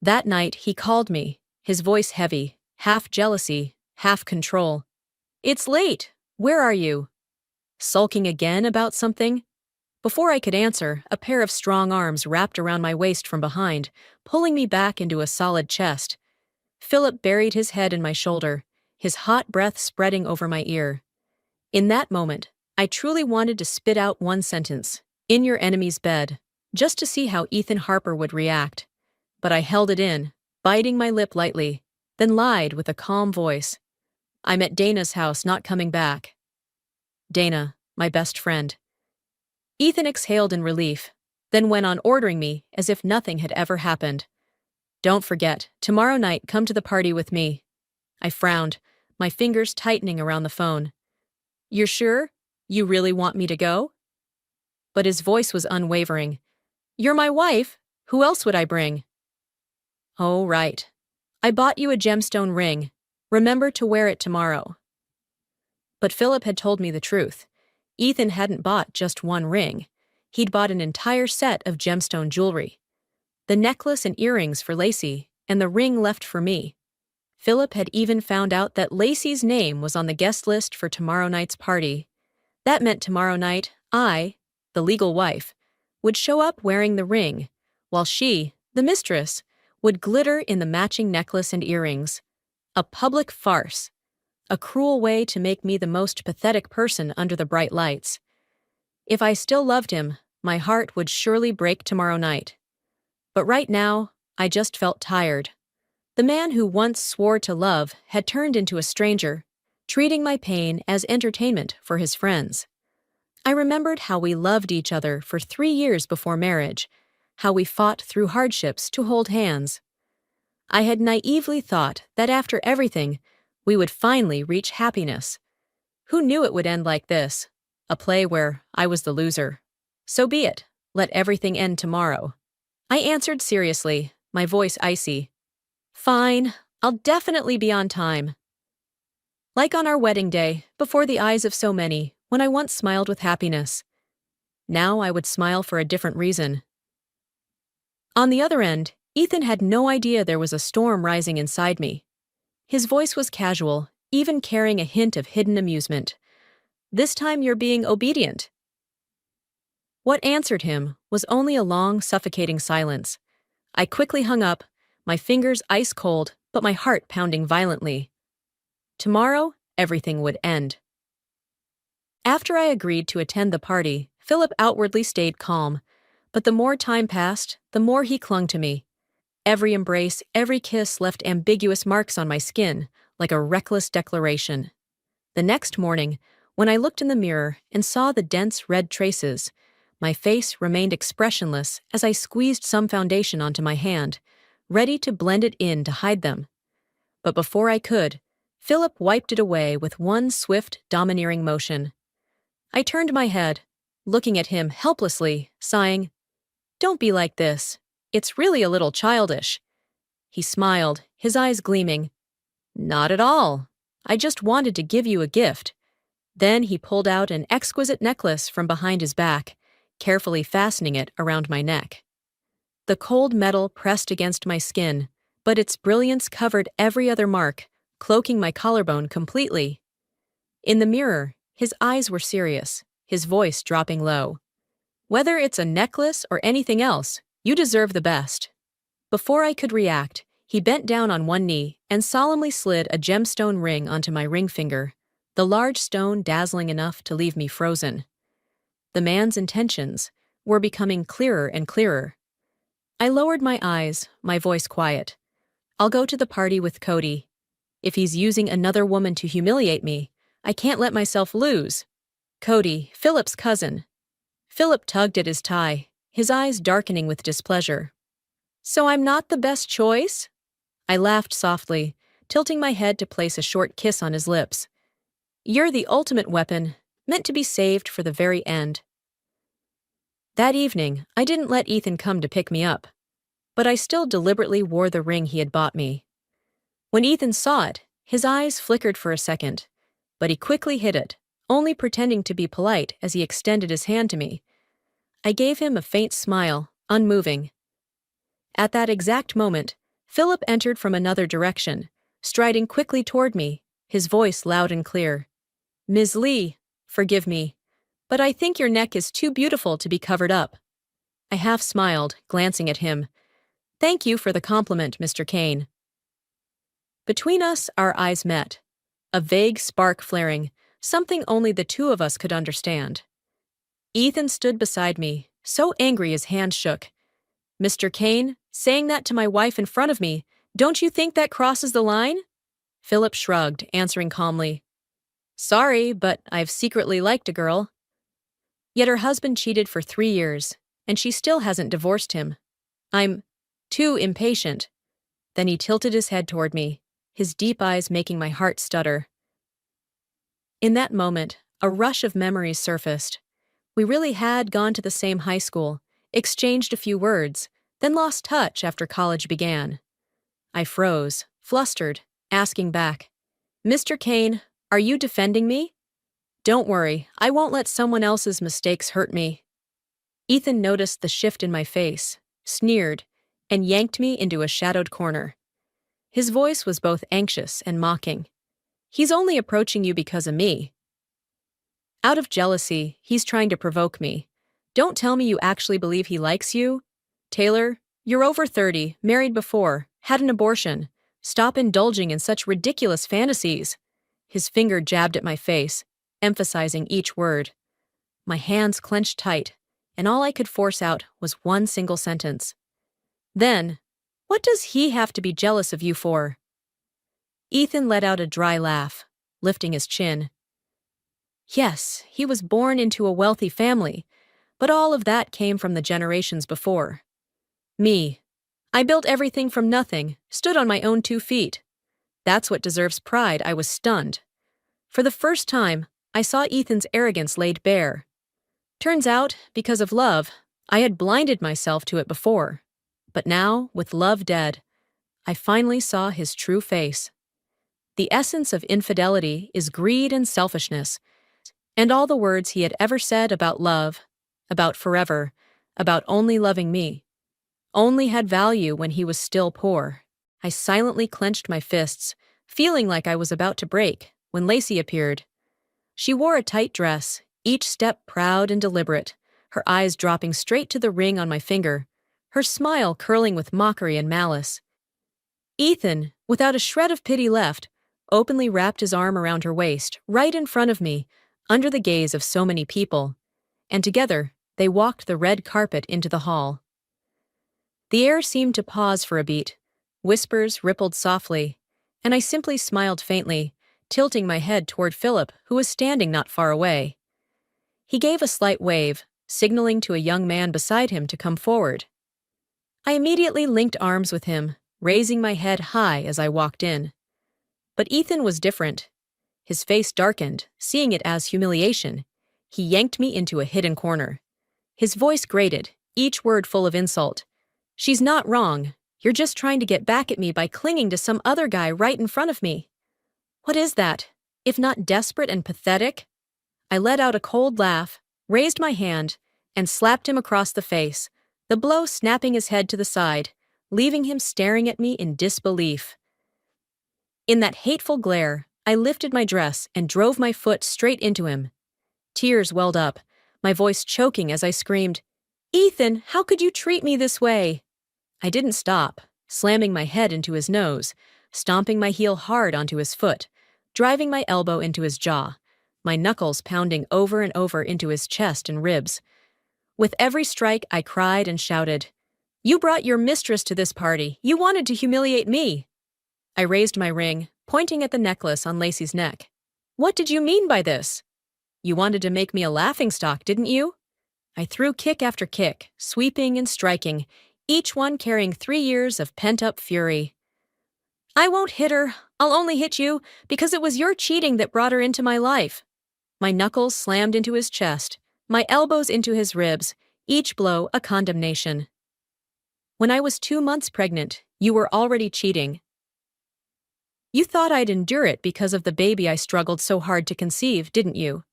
That night, he called me, his voice heavy, half jealousy, half control. "It's late. Where are you? Sulking again about something?" Before I could answer, a pair of strong arms wrapped around my waist from behind, pulling me back into a solid chest. Philip buried his head in my shoulder, his hot breath spreading over my ear. In that moment, I truly wanted to spit out one sentence, "In your enemy's bed," just to see how Ethan Harper would react. But I held it in, biting my lip lightly, then lied with a calm voice. "I'm at Dana's house, not coming back." Dana, my best friend. Ethan exhaled in relief, then went on ordering me as if nothing had ever happened. "Don't forget, tomorrow night come to the party with me." I frowned, my fingers tightening around the phone. "You're sure? You really want me to go?" But his voice was unwavering. "You're my wife. Who else would I bring?" "Oh, right. I bought you a gemstone ring. Remember to wear it tomorrow." But Philip had told me the truth. Ethan hadn't bought just one ring. He'd bought an entire set of gemstone jewelry. The necklace and earrings for Lacey, and the ring left for me. Philip had even found out that Lacey's name was on the guest list for tomorrow night's party. That meant tomorrow night, I, the legal wife, would show up wearing the ring, while she, the mistress, would glitter in the matching necklace and earrings. A public farce. A cruel way to make me the most pathetic person under the bright lights. If I still loved him, my heart would surely break tomorrow night. But right now, I just felt tired. The man who once swore to love had turned into a stranger, treating my pain as entertainment for his friends. I remembered how we loved each other for 3 years before marriage, how we fought through hardships to hold hands. I had naively thought that after everything, we would finally reach happiness. Who knew it would end like this? A play where I was the loser. So be it. Let everything end tomorrow. I answered seriously, my voice icy. "Fine, I'll definitely be on time." Like on our wedding day, before the eyes of so many, when I once smiled with happiness. Now I would smile for a different reason. On the other end, Ethan had no idea there was a storm rising inside me. His voice was casual, even carrying a hint of hidden amusement. "This time you're being obedient." What answered him was only a long, suffocating silence. I quickly hung up, my fingers ice cold, but my heart pounding violently. Tomorrow, everything would end. After I agreed to attend the party, Philip outwardly stayed calm, but the more time passed, the more he clung to me. Every embrace, every kiss left ambiguous marks on my skin, like a reckless declaration. The next morning, when I looked in the mirror and saw the dense red traces, my face remained expressionless as I squeezed some foundation onto my hand, ready to blend it in to hide them. But before I could, Philip wiped it away with one swift, domineering motion. I turned my head, looking at him helplessly, sighing, "Don't be like this. It's really a little childish." He smiled, his eyes gleaming. "Not at all. I just wanted to give you a gift." Then he pulled out an exquisite necklace from behind his back, carefully fastening it around my neck. The cold metal pressed against my skin, but its brilliance covered every other mark, cloaking my collarbone completely. In the mirror, his eyes were serious, his voice dropping low. Whether it's a necklace or anything else, you deserve the best." Before I could react, he bent down on one knee and solemnly slid a gemstone ring onto my ring finger, the large stone dazzling enough to leave me frozen. The man's intentions were becoming clearer and clearer. I lowered my eyes, my voice quiet. "I'll go to the party with Cody. If he's using another woman to humiliate me, I can't let myself lose." Cody, Philip's cousin. Philip tugged at his tie, his eyes darkening with displeasure. "So I'm not the best choice?" I laughed softly, tilting my head to place a short kiss on his lips. "You're the ultimate weapon, meant to be saved for the very end." That evening, I didn't let Ethan come to pick me up, but I still deliberately wore the ring he had bought me. When Ethan saw it, his eyes flickered for a second, but he quickly hid it, only pretending to be polite as he extended his hand to me. I gave him a faint smile, unmoving. At that exact moment, Philip entered from another direction, striding quickly toward me, his voice loud and clear. "Ms. Lee, forgive me, but I think your neck is too beautiful to be covered up." I half smiled, glancing at him. "Thank you for the compliment, Mr. Kane." Between us, our eyes met. A vague spark flaring, something only the two of us could understand. Ethan stood beside me, so angry his hands shook. "Mr. Kane, saying that to my wife in front of me, don't you think that crosses the line?" Philip shrugged, answering calmly. "Sorry, but I've secretly liked a girl." Yet her husband cheated for 3 years, and she still hasn't divorced him. I'm too impatient. Then he tilted his head toward me, his deep eyes making my heart stutter. In that moment, a rush of memories surfaced. We really had gone to the same high school, exchanged a few words, then lost touch after college began. I froze, flustered, asking back, "Mr. Kane, are you defending me?" "Don't worry, I won't let someone else's mistakes hurt me." Ethan noticed the shift in my face, sneered, and yanked me into a shadowed corner. His voice was both anxious and mocking. "He's only approaching you because of me. Out of jealousy, he's trying to provoke me. Don't tell me you actually believe he likes you. Taylor, you're over 30, married before, had an abortion. Stop indulging in such ridiculous fantasies." His finger jabbed at my face, emphasizing each word. My hands clenched tight, and all I could force out was one single sentence. "Then, what does he have to be jealous of you for?" Ethan let out a dry laugh, lifting his chin. "Yes, he was born into a wealthy family, but all of that came from the generations before. Me, I built everything from nothing, stood on my own 2 feet. That's what deserves pride." I was stunned. For the first time, I saw Ethan's arrogance laid bare. Turns out, because of love, I had blinded myself to it before. But now, with love dead, I finally saw his true face. The essence of infidelity is greed and selfishness, and all the words he had ever said about love, about forever, about only loving me, only had value when he was still poor. I silently clenched my fists, feeling like I was about to break, when Lacey appeared. She wore a tight dress, each step proud and deliberate, her eyes dropping straight to the ring on my finger, her smile curling with mockery and malice. Ethan, without a shred of pity left, openly wrapped his arm around her waist, right in front of me, under the gaze of so many people, and together they walked the red carpet into the hall. The air seemed to pause for a beat, whispers rippled softly, and I simply smiled faintly, tilting my head toward Philip, who was standing not far away. He gave a slight wave, signaling to a young man beside him to come forward. I immediately linked arms with him, raising my head high as I walked in. But Ethan was different. His face darkened, seeing it as humiliation. He yanked me into a hidden corner. His voice grated, each word full of insult. "She's not wrong. You're just trying to get back at me by clinging to some other guy right in front of me. What is that, if not desperate and pathetic?" I let out a cold laugh, raised my hand, and slapped him across the face, the blow snapping his head to the side, leaving him staring at me in disbelief. In that hateful glare, I lifted my dress and drove my foot straight into him. Tears welled up, my voice choking as I screamed, "Ethan, how could you treat me this way?" I didn't stop, slamming my head into his nose, stomping my heel hard onto his foot, driving my elbow into his jaw, my knuckles pounding over and over into his chest and ribs. With every strike, I cried and shouted, "You brought your mistress to this party. You wanted to humiliate me." I raised my ring, pointing at the necklace on Lacey's neck. "What did you mean by this? You wanted to make me a laughingstock, didn't you?" I threw kick after kick, sweeping and striking, each one carrying 3 years of pent-up fury. "I won't hit her. I'll only hit you because it was your cheating that brought her into my life." My knuckles slammed into his chest, my elbows into his ribs, each blow a condemnation. "When I was 2 months pregnant, you were already cheating. You thought I'd endure it because of the baby I struggled so hard to conceive, didn't you?"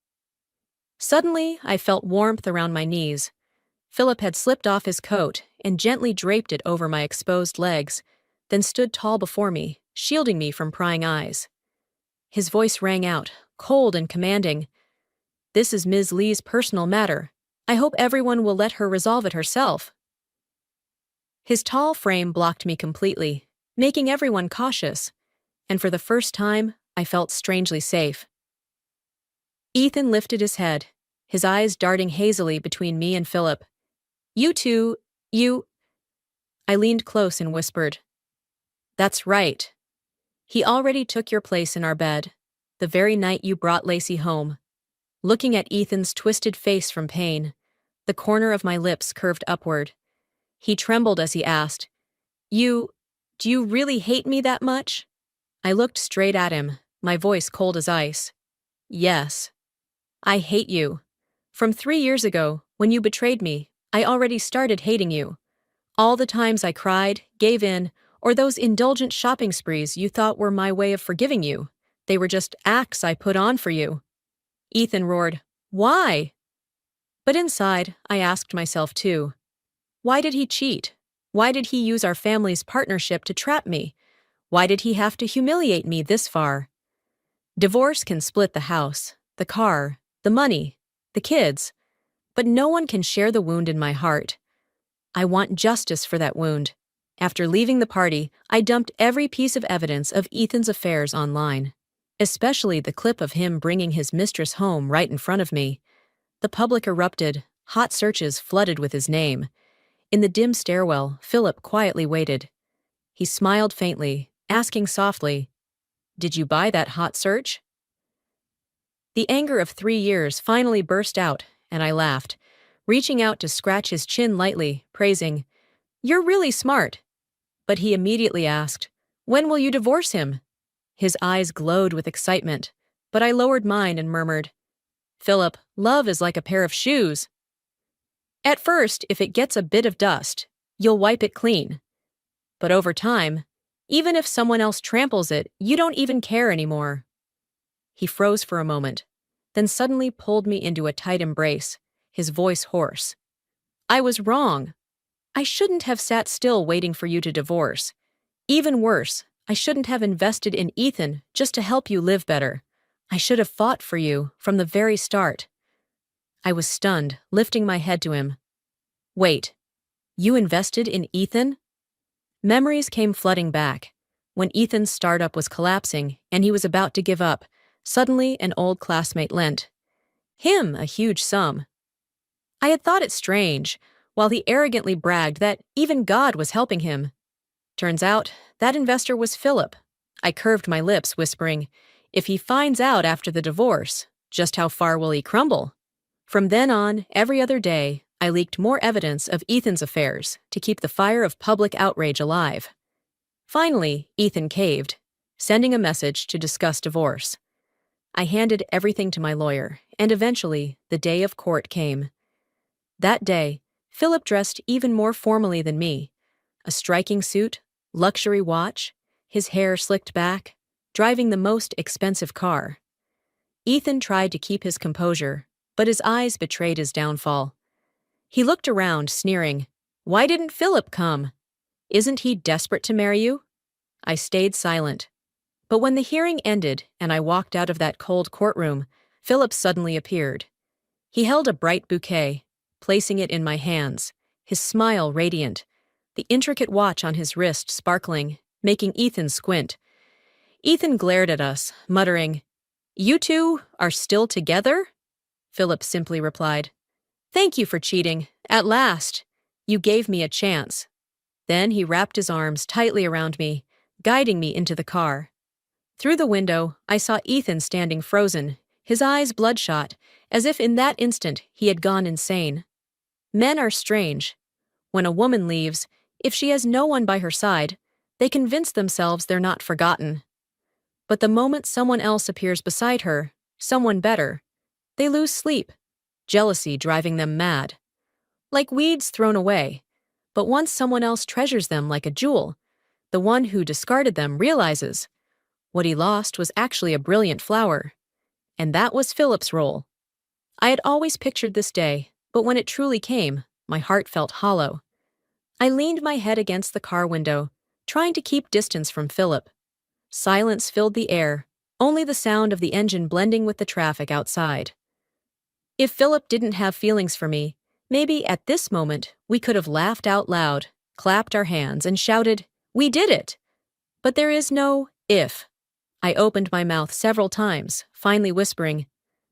Suddenly, I felt warmth around my knees. Philip had slipped off his coat and gently draped it over my exposed legs, then stood tall before me, shielding me from prying eyes. His voice rang out, cold and commanding. "This is Ms. Lee's personal matter. I hope everyone will let her resolve it herself." His tall frame blocked me completely, making everyone cautious, and for the first time, I felt strangely safe. Ethan lifted his head, his eyes darting hazily between me and Philip. "You two, you—" I leaned close and whispered, "That's right. He already took your place in our bed, the very night you brought Lacey home." Looking at Ethan's twisted face from pain, the corner of my lips curved upward. He trembled as he asked, Do you really hate me that much?" I looked straight at him, my voice cold as ice. "Yes. I hate you. From 3 years ago, when you betrayed me, I already started hating you. All the times I cried, gave in, or those indulgent shopping sprees you thought were my way of forgiving you, they were just acts I put on for you." Ethan roared, "Why?" But inside, I asked myself too. Why did he cheat? Why did he use our family's partnership to trap me? Why did he have to humiliate me this far? Divorce can split the house, the car, the money, the kids, but no one can share the wound in my heart. I want justice for that wound. After leaving the party, I dumped every piece of evidence of Ethan's affairs online, especially the clip of him bringing his mistress home right in front of me. The public erupted, hot searches flooded with his name. In the dim stairwell, Philip quietly waited. He smiled faintly, asking softly, "Did you buy that hot search?" The anger of 3 years finally burst out, and I laughed, reaching out to scratch his chin lightly, praising, "You're really smart." But he immediately asked, "When will you divorce him?" His eyes glowed with excitement, but I lowered mine and murmured, "Philip, love is like a pair of shoes. At first, if it gets a bit of dust, you'll wipe it clean. But over time, even if someone else tramples it, you don't even care anymore." He froze for a moment, then suddenly pulled me into a tight embrace, his voice hoarse. "I was wrong. I shouldn't have sat still waiting for you to divorce. Even worse, I shouldn't have invested in Ethan just to help you live better. I should have fought for you from the very start." I was stunned, lifting my head to him. "Wait, you invested in Ethan?" Memories came flooding back. When Ethan's startup was collapsing and he was about to give up, suddenly an old classmate lent him a huge sum. I had thought it strange, while he arrogantly bragged that even God was helping him. Turns out, that investor was Philip. I curved my lips, whispering, "If he finds out after the divorce, just how far will he crumble?" From then on, every other day, I leaked more evidence of Ethan's affairs to keep the fire of public outrage alive. Finally, Ethan caved, sending a message to discuss divorce. I handed everything to my lawyer, and eventually, the day of court came. That day, Philip dressed even more formally than me. A striking suit, luxury watch, his hair slicked back, driving the most expensive car. Ethan tried to keep his composure, but his eyes betrayed his downfall. He looked around, sneering, "Why didn't Philip come? Isn't he desperate to marry you?" I stayed silent. But when the hearing ended and I walked out of that cold courtroom, Philip suddenly appeared. He held a bright bouquet, placing it in my hands, his smile radiant, the intricate watch on his wrist sparkling, making Ethan squint. Ethan glared at us, muttering, "You two are still together?" Philip simply replied, "Thank you for cheating. At last. You gave me a chance." Then he wrapped his arms tightly around me, guiding me into the car. Through the window, I saw Ethan standing frozen, his eyes bloodshot, as if in that instant he had gone insane. Men are strange. When a woman leaves, if she has no one by her side, they convince themselves they're not forgotten. But the moment someone else appears beside her, someone better, they lose sleep, jealousy driving them mad. Like weeds thrown away, but once someone else treasures them like a jewel, the one who discarded them realizes what he lost was actually a brilliant flower. And that was Philip's role. I had always pictured this day, but when it truly came, my heart felt hollow. I leaned my head against the car window, trying to keep distance from Philip. Silence filled the air, only the sound of the engine blending with the traffic outside. If Philip didn't have feelings for me, maybe at this moment we could have laughed out loud, clapped our hands, and shouted, "We did it!" But there is no if. I opened my mouth several times, finally whispering,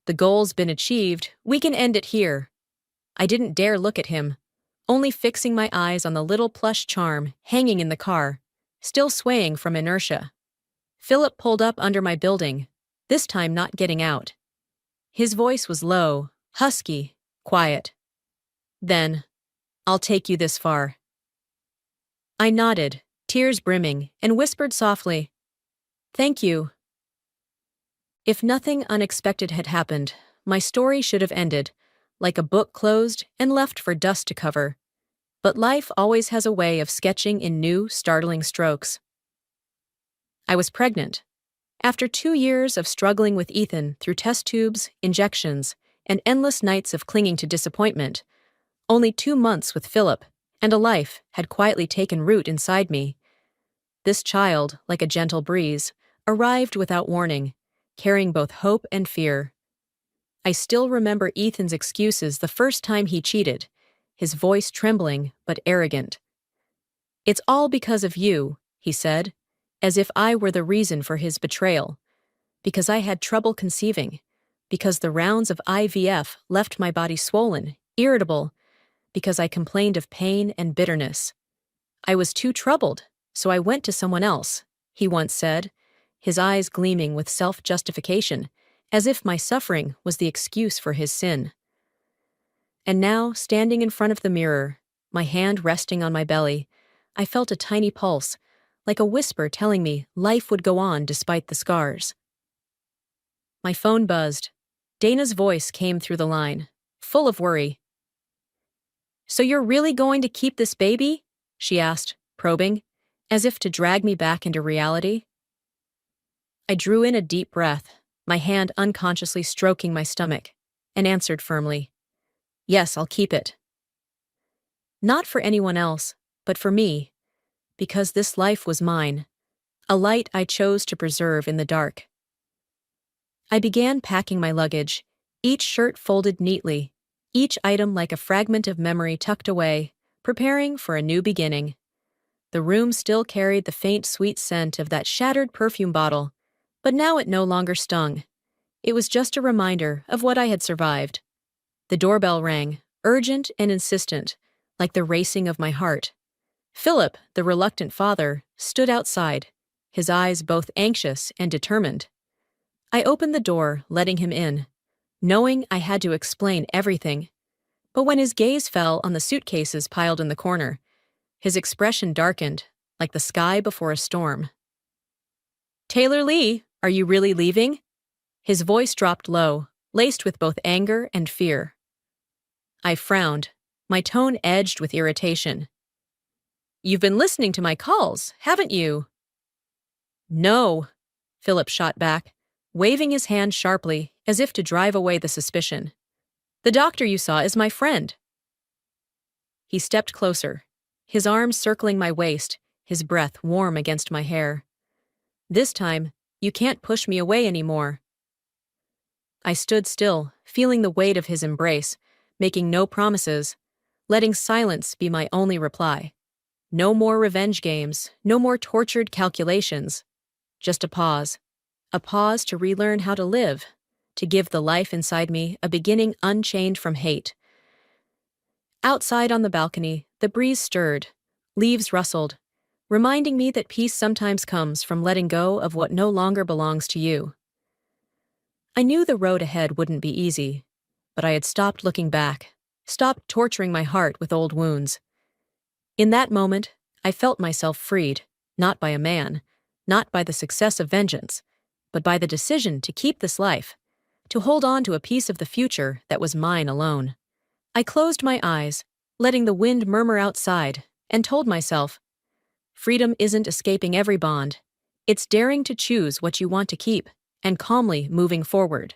"The goal's been achieved, we can end it here." I didn't dare look at him, only fixing my eyes on the little plush charm hanging in the car, still swaying from inertia. Philip pulled up under my building, this time not getting out. His voice was low, husky, quiet. "Then, I'll take you this far." I nodded, tears brimming, and whispered softly, "Thank you." If nothing unexpected had happened, my story should have ended, like a book closed and left for dust to cover. But life always has a way of sketching in new, startling strokes. I was pregnant. After 2 years of struggling with Ethan through test tubes, injections, and endless nights of clinging to disappointment, only 2 months with Philip, and a life had quietly taken root inside me. This child, like a gentle breeze, arrived without warning, carrying both hope and fear. I still remember Ethan's excuses the first time he cheated, his voice trembling but arrogant. "It's all because of you," he said, as if I were the reason for his betrayal. Because I had trouble conceiving, because the rounds of IVF left my body swollen, irritable, because I complained of pain and bitterness. "I was too troubled, so I went to someone else," he once said, his eyes gleaming with self-justification, as if my suffering was the excuse for his sin. And now, standing in front of the mirror, my hand resting on my belly, I felt a tiny pulse, like a whisper telling me life would go on despite the scars. My phone buzzed. Dana's voice came through the line, full of worry. "So you're really going to keep this baby?" she asked, probing, as if to drag me back into reality. I drew in a deep breath, my hand unconsciously stroking my stomach, and answered firmly, "Yes, I'll keep it." Not for anyone else, but for me, because this life was mine, a light I chose to preserve in the dark. I began packing my luggage, each shirt folded neatly, each item like a fragment of memory tucked away, preparing for a new beginning. The room still carried the faint sweet scent of that shattered perfume bottle, but now it no longer stung. It was just a reminder of what I had survived. The doorbell rang, urgent and insistent, like the racing of my heart. Philip, the reluctant father, stood outside, his eyes both anxious and determined. I opened the door, letting him in, knowing I had to explain everything. But when his gaze fell on the suitcases piled in the corner, his expression darkened, like the sky before a storm. "Taylor Lee, are you really leaving?" His voice dropped low, laced with both anger and fear. I frowned, my tone edged with irritation. "You've been listening to my calls, haven't you?" "No," Philip shot back, waving his hand sharply as if to drive away the suspicion. "The doctor you saw is my friend." He stepped closer, his arms circling my waist, his breath warm against my hair. "This time, you can't push me away anymore." I stood still, feeling the weight of his embrace, making no promises, letting silence be my only reply. No more revenge games, no more tortured calculations. Just a pause. A pause to relearn how to live, to give the life inside me a beginning unchained from hate. Outside on the balcony, the breeze stirred, leaves rustled, reminding me that peace sometimes comes from letting go of what no longer belongs to you. I knew the road ahead wouldn't be easy, but I had stopped looking back, stopped torturing my heart with old wounds. In that moment, I felt myself freed, not by a man, not by the success of vengeance, but by the decision to keep this life, to hold on to a piece of the future that was mine alone. I closed my eyes, letting the wind murmur outside, and told myself, freedom isn't escaping every bond. It's daring to choose what you want to keep, and calmly moving forward.